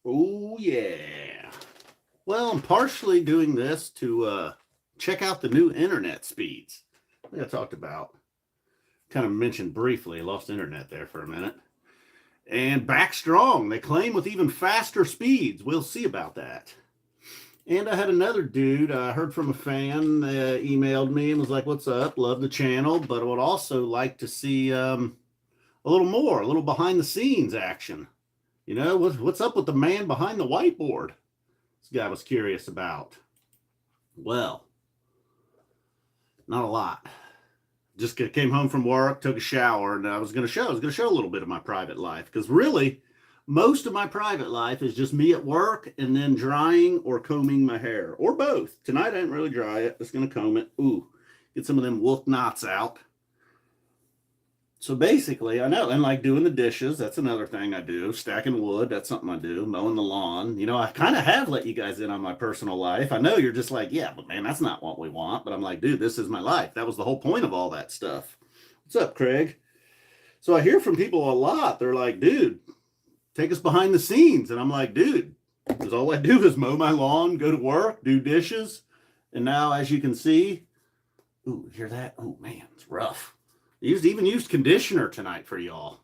Oh, yeah. Well, I'm partially doing this to check out the new internet speeds. I think I talked about, kind of mentioned briefly, lost internet there for a minute. And back strong. They claim with even faster speeds. We'll see about that. And I had another dude, I heard from a fan, emailed me and was like, "What's up? Love the channel, but I would also like to see a little more, a little behind the scenes action. You know, what's up with the man behind the whiteboard?" This guy was curious about. Well, not a lot. Just came home from work, took a shower, and I was going to show a little bit of my private life, because really, most of my private life is just me at work and then drying or combing my hair, or both. Tonight I didn't really dry it. Just going to comb it. Ooh, get some of them wolf knots out. So basically, I know, and like doing the dishes, that's another thing I do. Stacking wood, that's something I do. Mowing the lawn. You know, I kind of have let you guys in on my personal life. I know you're just like, yeah, but man, that's not what we want. But I'm like, dude, this is my life. That was the whole point of all that stuff. What's up, Craig? So I hear from people a lot. They're like, dude, take us behind the scenes. And I'm like, dude, because all I do is mow my lawn, go to work, do dishes. And now, as you can see, ooh, hear that? Oh, man, it's rough. Even used conditioner tonight for y'all.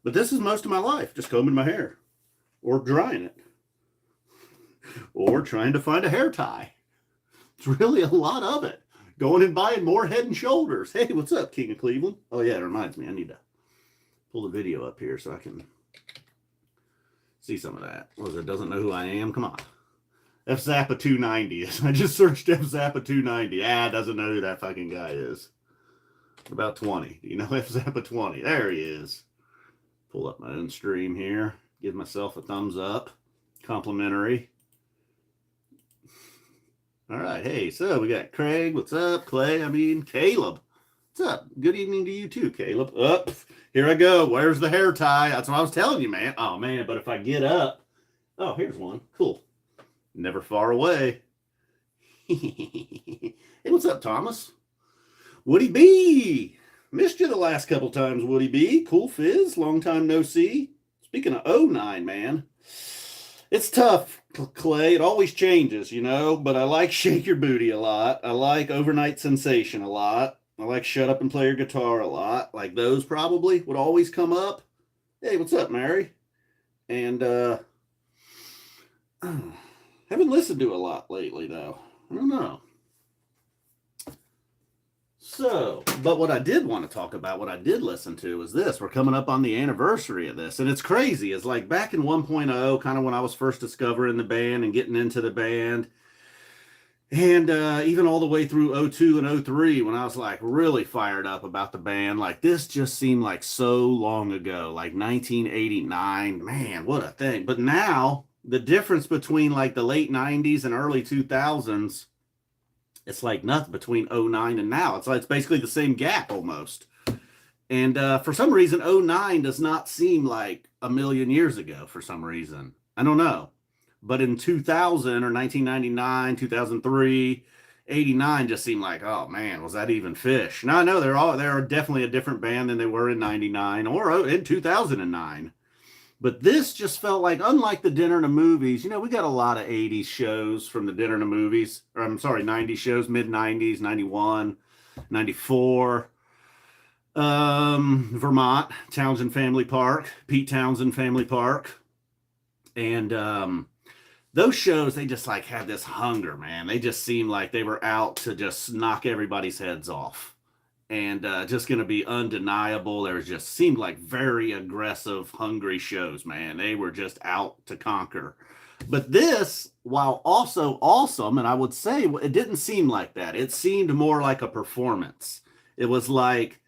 But this is most of my life, just combing my hair or drying it or trying to find a hair tie. It's really a lot of it. Going and buying more Head and Shoulders. Hey, what's up, King of Cleveland? Oh, yeah, it reminds me. I need to pull the video up here so I can see some of that. What was it? Doesn't know who I am? Come on. F Zappa 290. I just searched F Zappa 290. Doesn't know who that fucking guy is. About 20. Do you know F Zappa 20? There he is. Pull up my own stream here. Give myself a thumbs up. Complimentary. All right. Hey, so we got Craig. What's up? Clay. Caleb. What's up? Good evening to you too, Caleb. Up. Here I go. Where's the hair tie? That's what I was telling you, man. Oh, man. But if I get up. Oh, here's one. Cool. Never far away. Hey, what's up, Thomas? Woody B. Missed you the last couple times, Woody B. Cool Fizz. Long time no see. Speaking of 09, man. It's tough, Clay. It always changes, you know, but I like Shake Your Booty a lot. I like Overnight Sensation a lot. I like Shut Up and Play Your Guitar a lot. Like those probably would always come up. Hey, what's up, Mary? And haven't listened to a lot lately, though. I don't know. So, but what I did want to talk about, what I did listen to, is this. We're coming up on the anniversary of this, and it's crazy. It's like back in 1.0, kind of when I was first discovering the band and getting into the band, and even all the way through 02 and 03, when I was like really fired up about the band. Like this just seemed like so long ago, like 1989. Man, what a thing. But now, the difference between like the late 90s and early 2000s, it's like nothing between 09 and now. It's like it's basically the same gap almost. And for some reason, 09 does not seem like a million years ago for some reason. I don't know. But in 2000 or 1999, 2003, 89 just seemed like, oh man, was that even Phish? Now I know they're definitely a different band than they were in 99 or in 2009. But this just felt like, unlike the Dinner and the Movies, you know, we got a lot of 80s shows from the Dinner and the Movies. Or I'm sorry, 90s shows, mid-90s, 91, 94. Vermont, Townsend Family Park, Pete Townsend Family Park. And those shows, they just like had this hunger, man. They just seemed like they were out to just knock everybody's heads off. And just going to be undeniable. There just seemed like very aggressive, hungry shows, man. They were just out to conquer. But this, while also awesome, and I would say it didn't seem like that. It seemed more like a performance. It was like,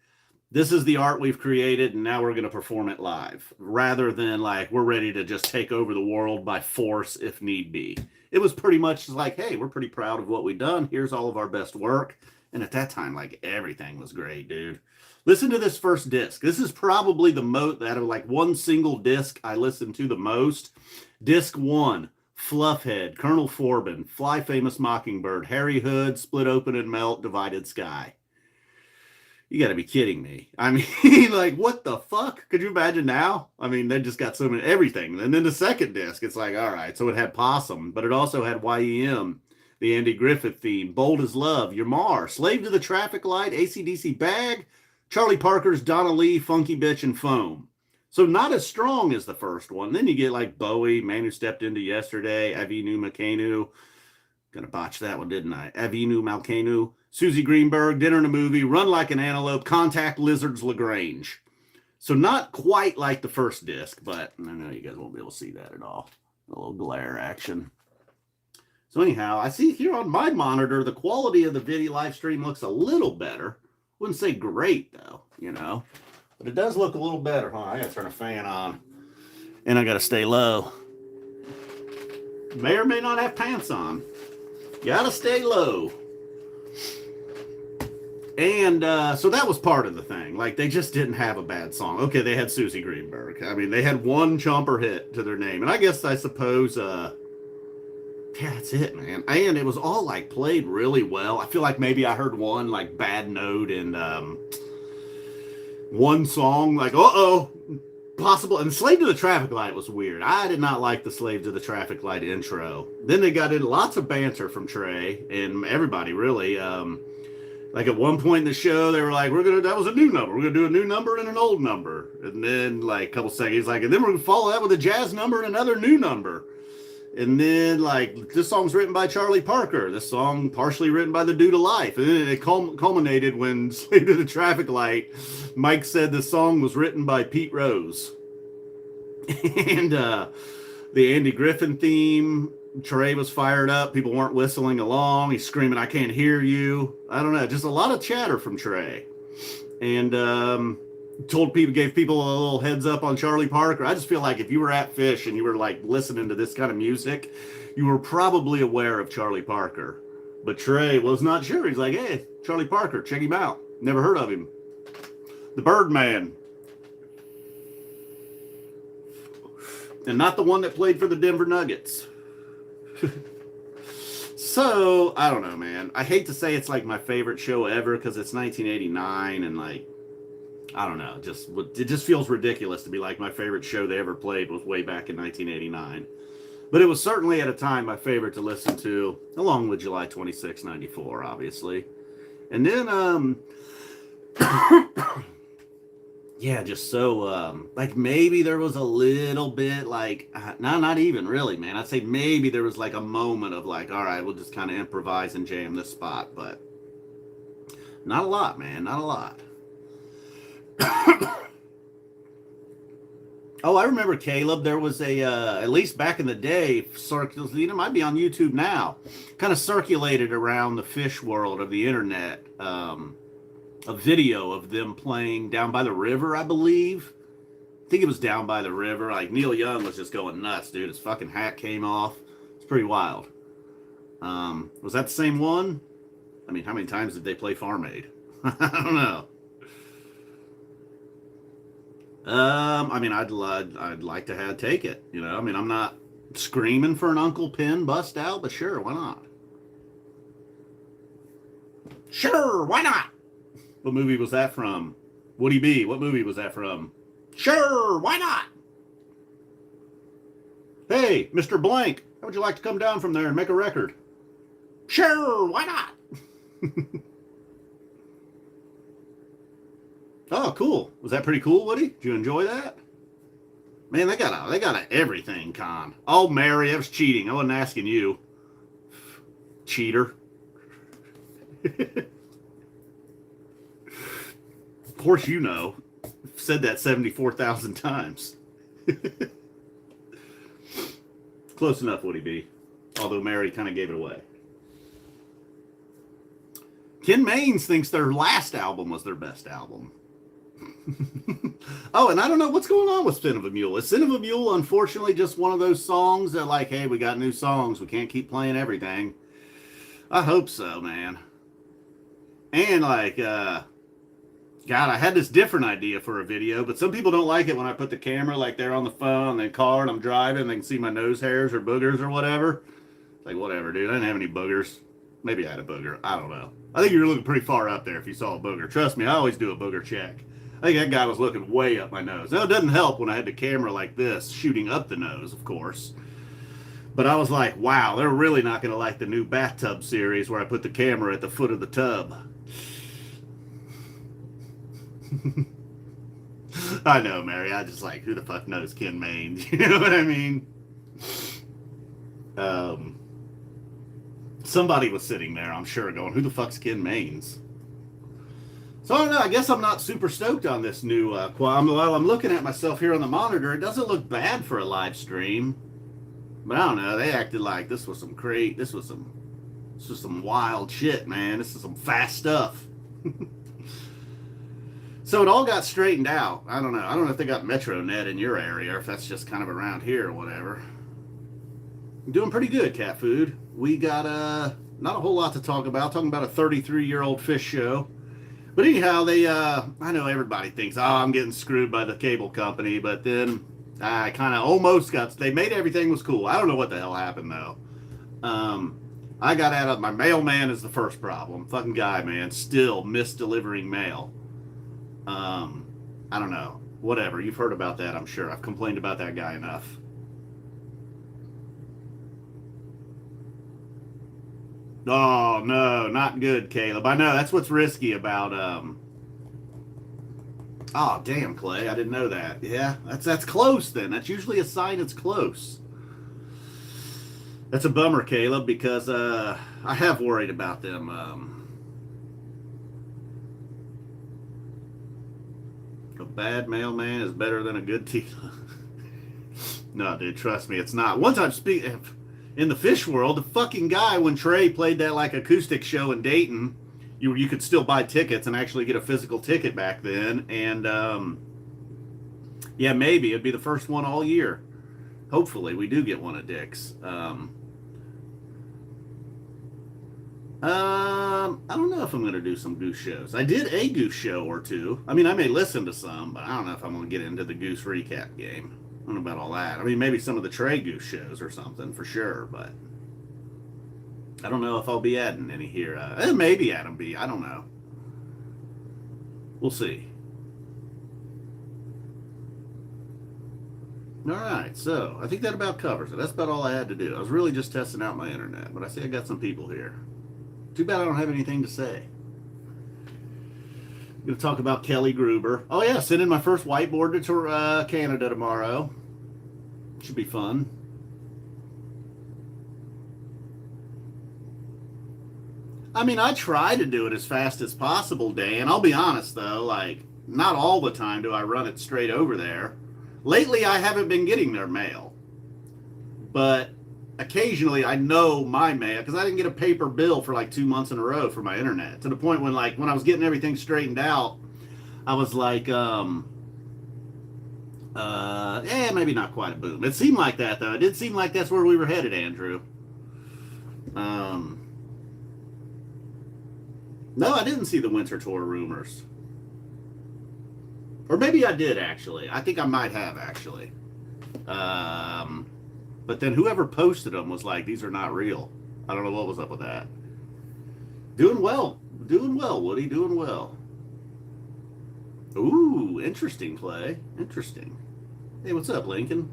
this is the art we've created, and now we're going to perform it live, rather than like we're ready to just take over the world by force if need be. It was pretty much like, hey, we're pretty proud of what we've done. Here's all of our best work. And at that time, like everything was great, dude. Listen to this first disc. This is probably the most, out of like one single disc I listened to the most. Disc 1, Fluffhead, Colonel Forbin, Fly Famous Mockingbird, Harry Hood, Split Open and Melt, Divided Sky. You got to be kidding me. I mean, like, what the fuck? Could you imagine now? I mean, they just got so many, everything. And then the second disc, it's like, all right, so it had Possum, but it also had YEM, the Andy Griffith theme, Bold as Love, Your Mar, Slave to the Traffic Light, AC/DC Bag, Charlie Parker's Donna Lee, Funky Bitch, and Foam. So not as strong as the first one. Then you get like Bowie, Man Who Stepped Into Yesterday, Avinu Makenu. Gonna botch that one, didn't I? Avinu Malkenu, Susie Greenberg, Dinner in a Movie, Run Like an Antelope, Contact Lizards, LaGrange. So not quite like the first disc, but I know you guys won't be able to see that at all. A little glare action. So anyhow, I see here on my monitor, the quality of the video live stream looks a little better. Wouldn't say great though, you know, but it does look a little better. Huh? I gotta turn a fan on and I gotta stay low. May or may not have pants on. Gotta stay low. And so that was part of the thing. Like, they just didn't have a bad song. Okay, they had Susie Greenberg. I mean, they had one chomper hit to their name. And I suppose, yeah, that's it, man. And it was all, like, played really well. I feel like maybe I heard one, like, bad note in one song. Like, uh-oh, possible. And Slave to the Traffic Light was weird. I did not like the Slave to the Traffic Light intro. Then they got in lots of banter from Trey and everybody, really. Like at one point in the show, they were like, that was a new number. We're going to do a new number and an old number. And then like a couple seconds, like, and then we're going to follow that with a jazz number and another new number. And then like, this song's written by Charlie Parker. This song partially written by the Dude of Life. And then it culminated when Slave to the Traffic Light, Mike said the song was written by Pete Rose. And the Andy Griffin theme, Trey was fired up. People weren't whistling along. He's screaming, I can't hear you. I don't know. Just a lot of chatter from Trey. And gave people a little heads up on Charlie Parker. I just feel like if you were at Phish and you were like listening to this kind of music, you were probably aware of Charlie Parker. But Trey was not sure. He's like, hey, Charlie Parker, check him out. Never heard of him. The Birdman. And not the one that played for the Denver Nuggets. So, I don't know, man. I hate to say it's like my favorite show ever because it's 1989 and like, I don't know. It just feels ridiculous to be like my favorite show they ever played was way back in 1989. But it was certainly at a time my favorite to listen to, along with July 26, 94, obviously. And then, yeah, just so, like, maybe there was a little bit, like, no, not even really, man. I'd say maybe there was, like, a moment of, like, all right, we'll just kind of improvise and jam this spot, but not a lot, man, not a lot. Oh, I remember, Caleb, there was a, at least back in the day, it might be on YouTube now, kind of circulated around the Phish world of the internet, a video of them playing Down by the River, I believe. I think it was Down by the River. Like, Neil Young was just going nuts, dude. His fucking hat came off. It's pretty wild. Was that the same one? I mean, how many times did they play Farm Aid? I don't know. I mean, I'd like to take it, you know? I mean, I'm not screaming for an Uncle Pen bust out, but sure, why not? Sure, why not? What movie was that from? Woody B. What movie was that from? Sure, why not? Hey, Mr. Blank, how would you like to come down from there and make a record? Sure, why not? Oh, cool. Was that pretty cool, Woody? Did you enjoy that? Man, they got a everything con. Oh, Mary, that was cheating. I wasn't asking you. Cheater. Of course you know. I've said that 74,000 times. Close enough, Woody B. Although Mary kind of gave it away. Ken Maines thinks their last album was their best album. Oh, and I don't know what's going on with Sin of a Mule. Is Sin of a Mule, unfortunately, just one of those songs that, like, hey, we got new songs. We can't keep playing everything. I hope so, man. And, like, God, I had this different idea for a video, but some people don't like it when I put the camera, like, they're on the phone, in the car, and I'm driving, and they can see my nose hairs or boogers or whatever. It's like, whatever, dude. I didn't have any boogers. Maybe I had a booger. I don't know. I think you were looking pretty far up there if you saw a booger. Trust me, I always do a booger check. I think that guy was looking way up my nose. Now, it doesn't help when I had the camera like this, shooting up the nose, of course. But I was like, wow, they're really not going to like the new bathtub series where I put the camera at the foot of the tub. I know, Mary. I just like, who the fuck knows Ken Maines? You know what I mean? Somebody was sitting there, I'm sure, going, who the fuck's Ken Maines? So I don't know. I guess I'm not super stoked on this new quad. While I'm looking at myself here on the monitor, it doesn't look bad for a live stream. But I don't know. They acted like this was some wild shit, man. This is some fast stuff. So it all got straightened out. I don't know. I don't know if they got MetroNet in your area or if that's just kind of around here or whatever. I'm doing pretty good, cat food. We got not a whole lot to talk about. Talking about a 33-year-old Phish show. But anyhow, I know everybody thinks, oh, I'm getting screwed by the cable company, but then I kind of almost they made everything was cool. I don't know what the hell happened, though. I got out of, my mailman is the first problem. Fucking guy, man, still misdelivering mail. I don't know. Whatever. You've heard about that, I'm sure. I've complained about that guy enough. Oh, no, not good, Caleb. I know, that's what's risky about, oh, damn, Clay, I didn't know that. Yeah, that's close, then. That's usually a sign it's close. That's a bummer, Caleb, because, I have worried about them, a bad mailman is better than a good teacher. No, dude, trust me, it's not. One time, in the Phish world, the fucking guy, when Trey played that like acoustic show in Dayton, you could still buy tickets and actually get a physical ticket back then. And yeah, maybe it'd be the first one all year. Hopefully, we do get one at Dick's. I don't know if I'm going to do some Goose shows. I did a Goose show or two. I mean, I may listen to some, but I don't know if I'm going to get into the Goose recap game. I don't know about all that. I mean, maybe some of the Trey Goose shows or something for sure, but I don't know if I'll be adding any here. Maybe Adam B. I don't know. We'll see. All right, so I think that about covers it. That's about all I had to do. I was really just testing out my internet, but I see I got some people here. Too bad I don't have anything to say. I'm going to talk about Kelly Gruber. Oh, yeah, sending my first whiteboard to Canada tomorrow. Should be fun. I mean, I try to do it as fast as possible, Dan. I'll be honest, though. Like, not all the time do I run it straight over there. Lately, I haven't been getting their mail. But occasionally, I know my mail, because I didn't get a paper bill for like 2 months in a row for my internet. To the point when, like, when I was getting everything straightened out, I was like, maybe not quite a boom. It seemed like that, though. It did seem like that's where we were headed, Andrew. No, I didn't see the winter tour rumors. Or maybe I did, actually. I think I might have, actually. But then whoever posted them was like, these are not real. I don't know what was up with that. Doing well. Doing well, Woody. Doing well. Ooh, interesting, Clay. Interesting. Hey, what's up, Lincoln?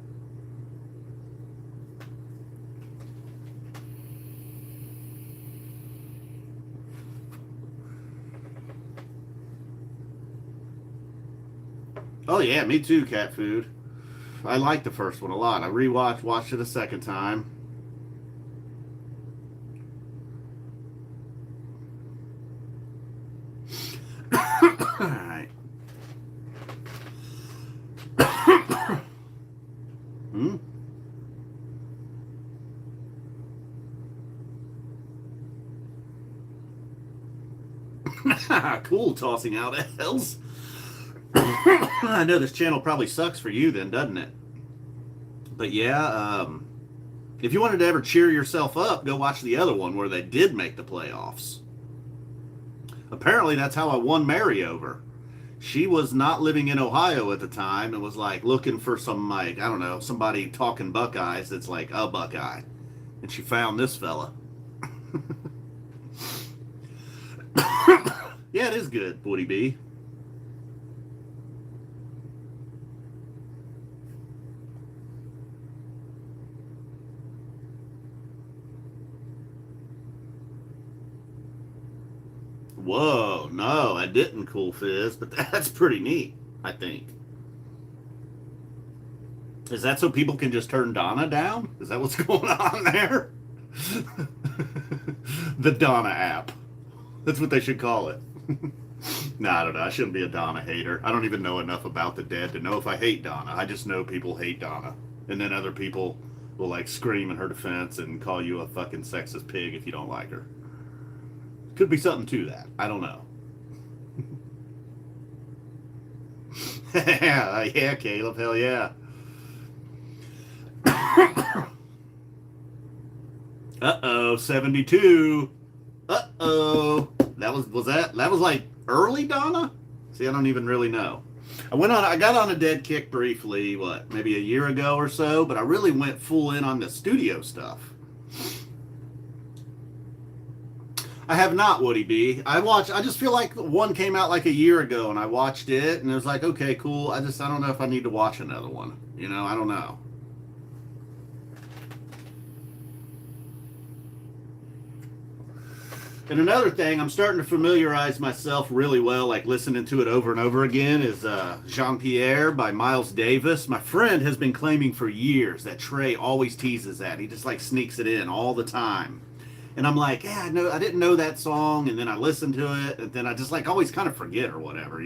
Oh, yeah, me too, cat food. I liked the first one a lot. I watched it a second time. All right. Cool, tossing out L's. I know this channel probably sucks for you then, doesn't it? But yeah, if you wanted to ever cheer yourself up, go watch the other one where they did make the playoffs. Apparently that's how I won Mary over. She was not living in Ohio at the time and was like looking for some, like, I don't know, somebody talking Buckeyes that's like a Buckeye. And she found this fella. Yeah, it is good, Woody B. Whoa, no, I didn't, Cool Fizz, but that's pretty neat, I think. Is that so people can just turn Donna down? Is that what's going on there? The Donna app. That's what they should call it. No, I don't know. I shouldn't be a Donna hater. I don't even know enough about the dead to know if I hate Donna. I just know people hate Donna. And then other people will like scream in her defense and call you a fucking sexist pig if you don't like her. Could be something to that. I don't know. Yeah, Caleb. Hell yeah. Uh-oh, 72. Uh-oh. That was like early Donna? See, I don't even really know. I got on a dead kick briefly, maybe a year ago or so, but I really went full in on the studio stuff. I have not, Woody B. I just feel like one came out like a year ago and I watched it and it was like, okay, cool. I don't know if I need to watch another one. I don't know. And another thing, I'm starting to familiarize myself really well, like listening to it over and over again, is Jean-Pierre by Miles Davis. My friend has been claiming for years that Trey always teases that. He just like sneaks it in all the time. And I'm like, yeah, no, I didn't know that song. And then I listened to it, and then I just like always kind of forget or whatever,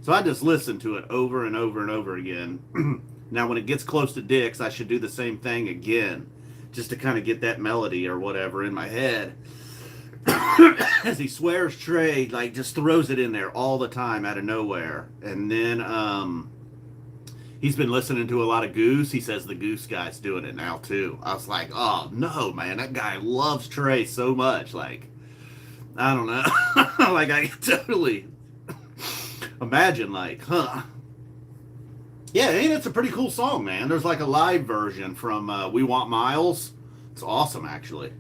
So I just listen to it over and over and over again. Now, when it gets close to Dick's, I should do the same thing again, just to kind of get that melody or whatever in my head. As he swears Trey, like, just throws it in there all the time out of nowhere. And then he's been listening to a lot of Goose. He says the Goose guy's doing it now, too. I was like, oh, no, man, that guy loves Trey so much. Like, I don't know. Like, I totally imagine, like, huh. Yeah, it's a pretty cool song, man. There's, like, a live version from We Want Miles. It's awesome, actually.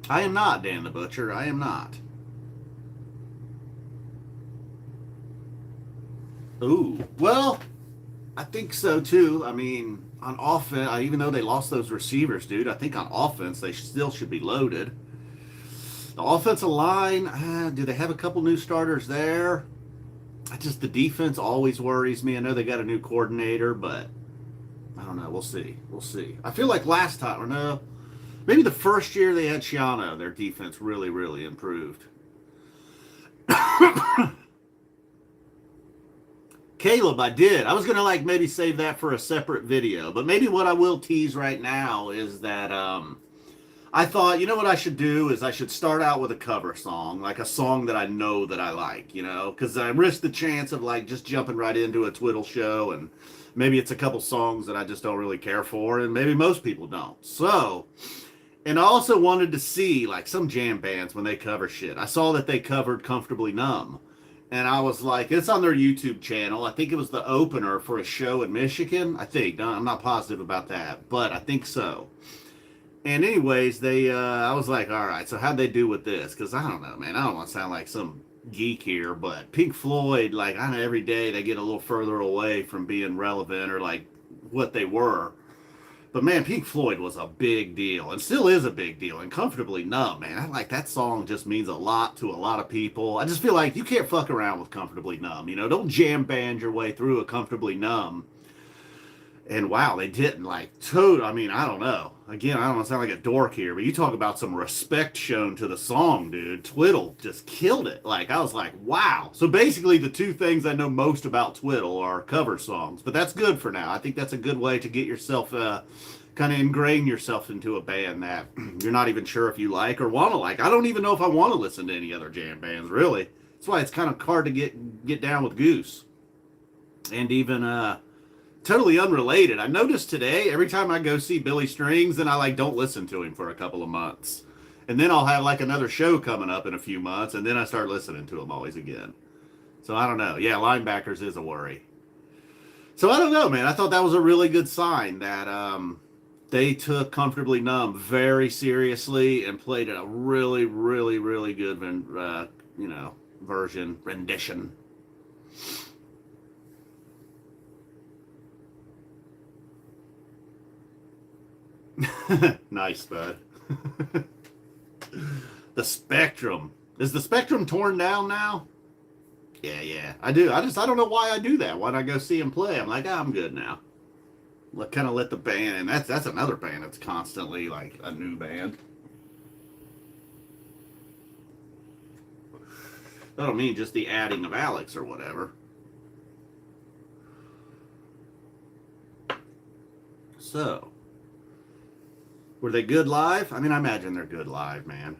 I am not Dan the Butcher. I am not. Ooh, well, I think so too. I mean, on offense, even though they lost those receivers, dude, I think on offense they still should be loaded. The offensive line, do they have a couple new starters there? The defense always worries me. I know they got a new coordinator, but I don't know. We'll see. We'll see. I feel like last time, or no, maybe the first year they had Shiano, their defense really, really improved. Caleb, I did. I was going to like maybe save that for a separate video, but maybe what I will tease right now is that I thought, what I should do is I should start out with a cover song, like a song that I know that I like, because I risk the chance of like just jumping right into a twiddle show, and maybe it's a couple songs that I just don't really care for, and maybe most people don't. So, and I also wanted to see like some jam bands when they cover shit. I saw that they covered Comfortably Numb. And I was like, it's on their YouTube channel. I think it was the opener for a show in Michigan. I think. No, I'm not positive about that, but I think so. And anyways, I was like, all right, so how'd they do with this? Because I don't know, man. I don't want to sound like some geek here, but Pink Floyd, like, I know every day they get a little further away from being relevant or like what they were. But man, Pink Floyd was a big deal and still is a big deal. And Comfortably Numb, man, I like that song. Just means a lot to a lot of people. I just feel like you can't fuck around with Comfortably Numb. Don't jam band your way through a Comfortably Numb. And wow, they didn't like I mean, I don't know. Again, I don't want to sound like a dork here, but you talk about some respect shown to the song, dude. Twiddle just killed it. Like, I was like, wow. So basically the two things I know most about Twiddle are cover songs, but that's good for now. I think that's a good way to get yourself, kind of ingrain yourself into a band that you're not even sure if you like or want to like. I don't even know if I want to listen to any other jam bands, really. That's why it's kind of hard to get down with Goose. And even, totally unrelated, I noticed today, every time I go see Billy Strings, then I like don't listen to him for a couple of months. And then I'll have like another show coming up in a few months, and then I start listening to him always again. So I don't know. Yeah, linebackers is a worry. So I don't know, man. I thought that was a really good sign that they took Comfortably Numb very seriously and played a really, really, really good, rendition. Nice, bud. The Spectrum. Is the Spectrum torn down now? Yeah. I do. I don't know why I do that. Why don't I go see him play? I'm like, I'm good now. Kind of let the band, and that's another band that's constantly like a new band. I don't mean just the adding of Alex or whatever. So, were they good live? I mean, I imagine they're good live, man.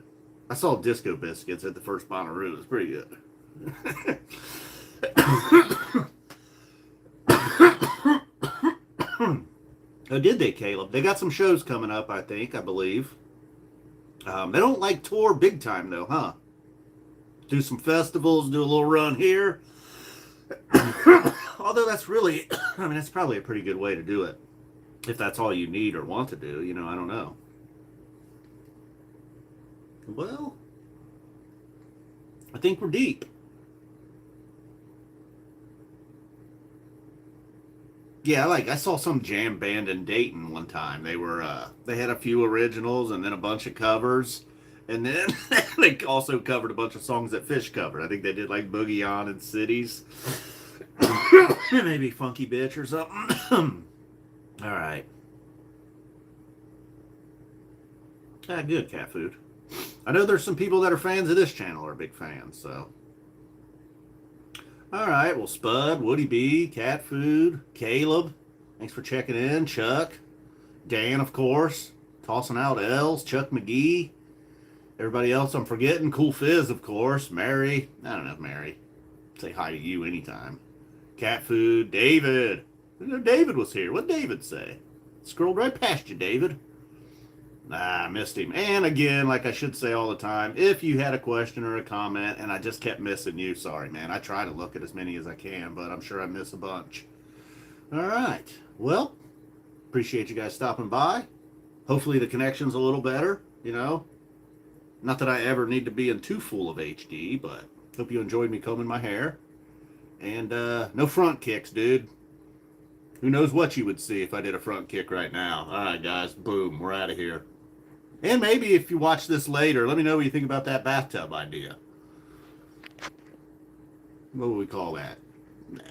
I saw Disco Biscuits at the first Bonnaroo. It was pretty good. Oh, did they, Caleb? They got some shows coming up, I believe. They don't like tour big time, though, huh? Do some festivals, do a little run here. Although that's really, that's probably a pretty good way to do it. If that's all you need or want to do, I don't know. Well, I think we're deep. Yeah, I saw some jam band in Dayton one time. They had a few originals and then a bunch of covers, and then they also covered a bunch of songs that Phish covered. I think they did like Boogie On and Cities, maybe Funky Bitch or something. All right. Good cat food. I know there's some people that are fans of this channel are big fans, so. All right, well, Spud, Woody B, Cat Food, Caleb, thanks for checking in. Chuck, Dan, of course, tossing out L's, Chuck McGee, everybody else I'm forgetting. Cool Fizz, of course. Mary, I don't know, Mary. Say hi to you anytime. Cat Food, David. I know David was here. What'd David say? Scrolled right past you, David. I missed him. And again, like I should say all the time, if you had a question or a comment and I just kept missing you, sorry, man. I try to look at as many as I can, but I'm sure I miss a bunch. All right. Well, appreciate you guys stopping by. Hopefully the connection's a little better, Not that I ever need to be in too full of HD, but hope you enjoyed me combing my hair. And no front kicks, dude. Who knows what you would see if I did a front kick right now. All right, guys. Boom. We're out of here. And maybe if you watch this later, let me know what you think about that bathtub idea. What would we call that? Nah.